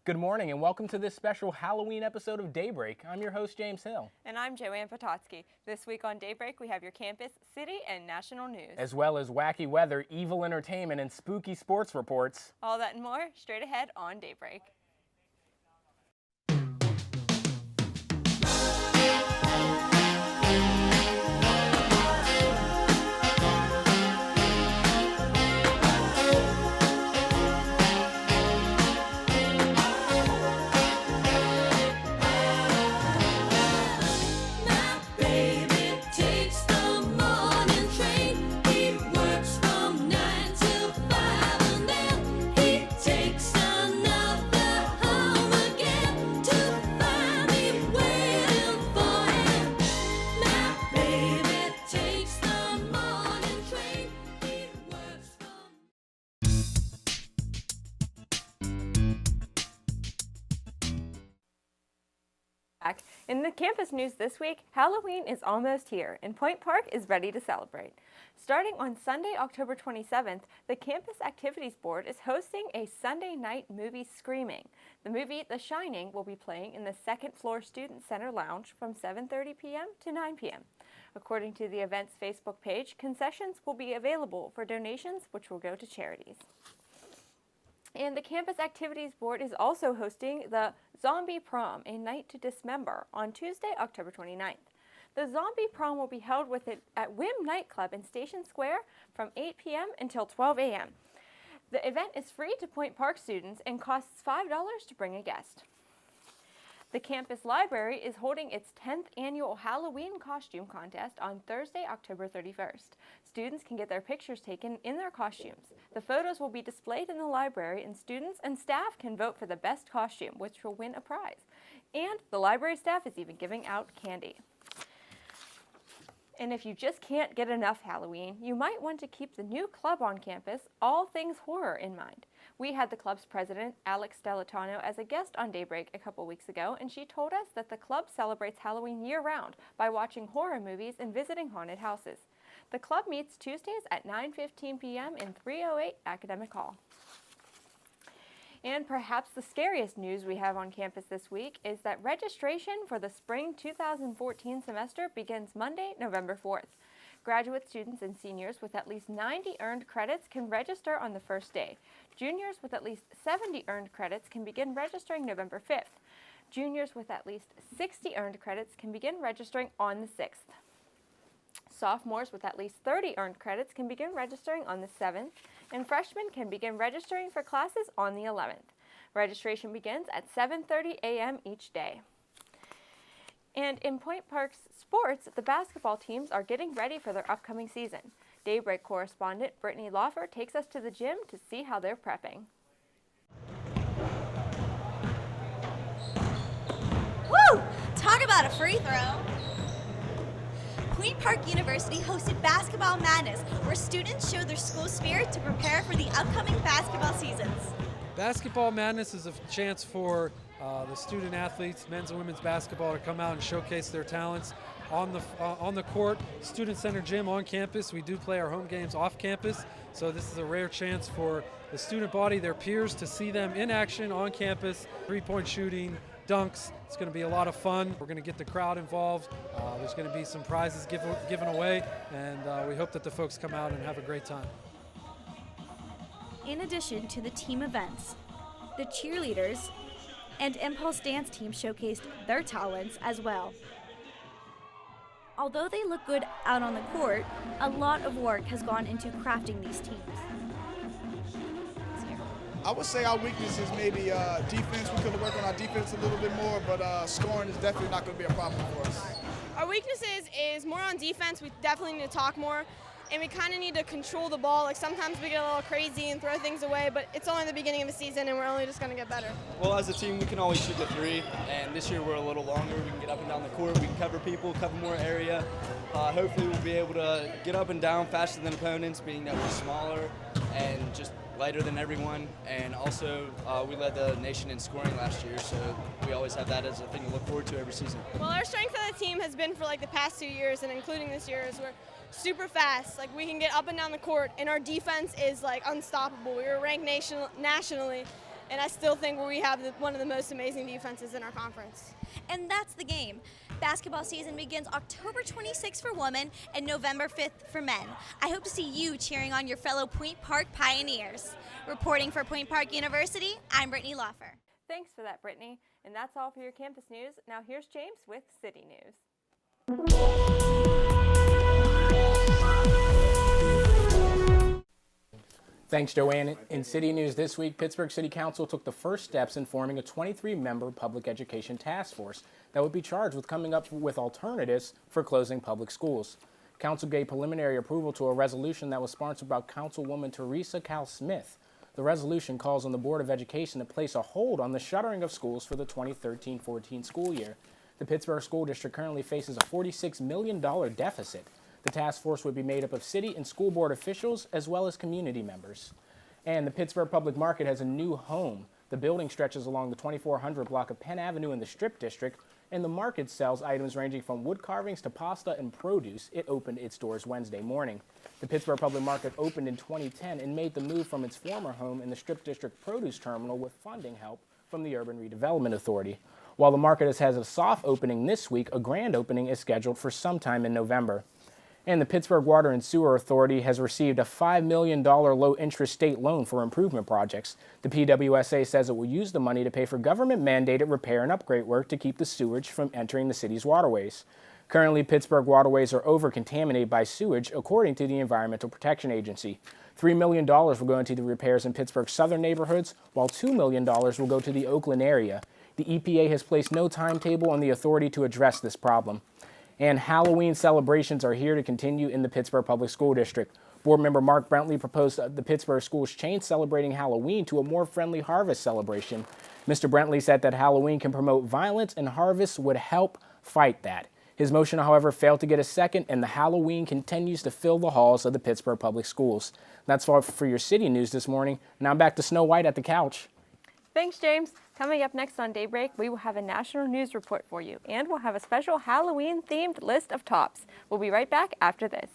Good morning and welcome to this special Halloween episode of Daybreak. I'm your host, James Hill. And I'm Joanne Pototsky. This week on Daybreak, we have your campus, city, and national news. As well as wacky weather, evil entertainment, and spooky sports reports. All that and more straight ahead on Daybreak. In the campus news this week, Halloween is almost here, and Point Park is ready to celebrate. Starting on Sunday, October 27th, the Campus Activities Board is hosting a Sunday night movie screening. The movie The Shining will be playing in the second floor Student Center Lounge from 7:30 p.m. to 9 p.m. According to the event's Facebook page, concessions will be available for donations, which will go to charities. And the Campus Activities Board is also hosting the Zombie Prom, a night to dismember, on Tuesday, October 29th. The Zombie Prom will be held at Whim Nightclub in Station Square from 8 p.m. until 12 a.m. The event is free to Point Park students and costs $5 to bring a guest. The campus library is holding its 10th annual Halloween costume contest on Thursday, October 31st. Students can get their pictures taken in their costumes. The photos will be displayed in the library, and students and staff can vote for the best costume, which will win a prize. And the library staff is even giving out candy. And if you just can't get enough Halloween, you might want to keep the new club on campus, All Things Horror, in mind. We had the club's president, Alex Delatano, as a guest on Daybreak a couple weeks ago, and she told us that the club celebrates Halloween year-round by watching horror movies and visiting haunted houses. The club meets Tuesdays at 9:15 p.m. in 308 Academic Hall. And perhaps the scariest news we have on campus this week is that registration for the spring 2014 semester begins Monday, November 4th. Graduate students and seniors with at least 90 earned credits can register on the first day. Juniors with at least 70 earned credits can begin registering November 5th. Juniors with at least 60 earned credits can begin registering on the 6th. Sophomores with at least 30 earned credits can begin registering on the 7th, and freshmen can begin registering for classes on the 11th. Registration begins at 7:30 a.m. each day. And in Point Park's sports, the basketball teams are getting ready for their upcoming season. Daybreak correspondent Brittany Lawfer takes us to the gym to see how they're prepping. Woo! Talk about a free throw! Point Park University hosted Basketball Madness, where students showed their school spirit to prepare for the upcoming basketball seasons. Basketball Madness is a chance for the student athletes, men's and women's basketball, to come out and showcase their talents on the court, student center gym on campus. We do play our home games off campus, so this is a rare chance for the student body, their peers, to see them in action on campus. Three-point shooting, dunks. It's going to be a lot of fun. We're going to get the crowd involved. There's going to be some prizes given away, and we hope that the folks come out and have a great time. In addition to the team events, the cheerleaders and Impulse Dance team showcased their talents as well. Although they look good out on the court, a lot of work has gone into crafting these teams. I would say our weakness is maybe defense. We could have worked on our defense a little bit more, but scoring is definitely not going to be a problem for us. Our weaknesses is more on defense. We definitely need to talk more, and we kind of need to control the ball. Like sometimes we get a little crazy and throw things away, but it's only the beginning of the season, and we're only just going to get better. Well, as a team, we can always shoot the three, and this year we're a little longer. We can get up and down the court. We can cover people, cover more area. Hopefully we'll be able to get up and down faster than opponents, being that we're smaller and just lighter than everyone, and also we led the nation in scoring last year, so we always have that as a thing to look forward to every season. Well, our strength of the team has been for like the past 2 years, and including this year, is we're super fast. Like, we can get up and down the court, and our defense is like unstoppable. We were ranked nationally, and I still think we have one of the most amazing defenses in our conference. And that's the game. Basketball season begins October 26th for women and November 5th for men. I hope to see you cheering on your fellow Point Park Pioneers. Reporting for Point Park University, I'm Brittany Loffer. Thanks for that, Brittany. And that's all for your campus news. Now here's James with City News. Thanks, Joanne. In City News this week, Pittsburgh City Council took the first steps in forming a 23-member public education task force that would be charged with coming up with alternatives for closing public schools. Council gave preliminary approval to a resolution that was sponsored by Councilwoman Teresa Cal-Smith. The resolution calls on the Board of Education to place a hold on the shuttering of schools for the 2013-14 school year. The Pittsburgh School District currently faces a $46 million deficit. The task force would be made up of city and school board officials as well as community members. And the Pittsburgh Public Market has a new home. The building stretches along the 2400 block of Penn Avenue in the Strip District, and the market sells items ranging from wood carvings to pasta and produce. It opened its doors Wednesday morning. The Pittsburgh Public Market opened in 2010 and made the move from its former home in the Strip District Produce Terminal with funding help from the Urban Redevelopment Authority. While the market has a soft opening this week, a grand opening is scheduled for sometime in November. And the Pittsburgh Water and Sewer Authority has received a $5 million low-interest state loan for improvement projects. The PWSA says it will use the money to pay for government-mandated repair and upgrade work to keep the sewage from entering the city's waterways. Currently, Pittsburgh waterways are over-contaminated by sewage, according to the Environmental Protection Agency. $3 million will go into the repairs in Pittsburgh's southern neighborhoods, while $2 million will go to the Oakland area. The EPA has placed no timetable on the authority to address this problem. And Halloween celebrations are here to continue in the Pittsburgh Public School District. Board member Mark Brentley proposed the Pittsburgh schools change celebrating Halloween to a more friendly harvest celebration. Mr. Brentley said that Halloween can promote violence and harvest would help fight that. His motion, however, failed to get a second, and the Halloween continues to fill the halls of the Pittsburgh Public Schools. That's all for your city news this morning. Now back to Snow White at the couch. Thanks, James. Coming up next on Daybreak, we will have a national news report for you, and we'll have a special Halloween-themed list of tops. We'll be right back after this.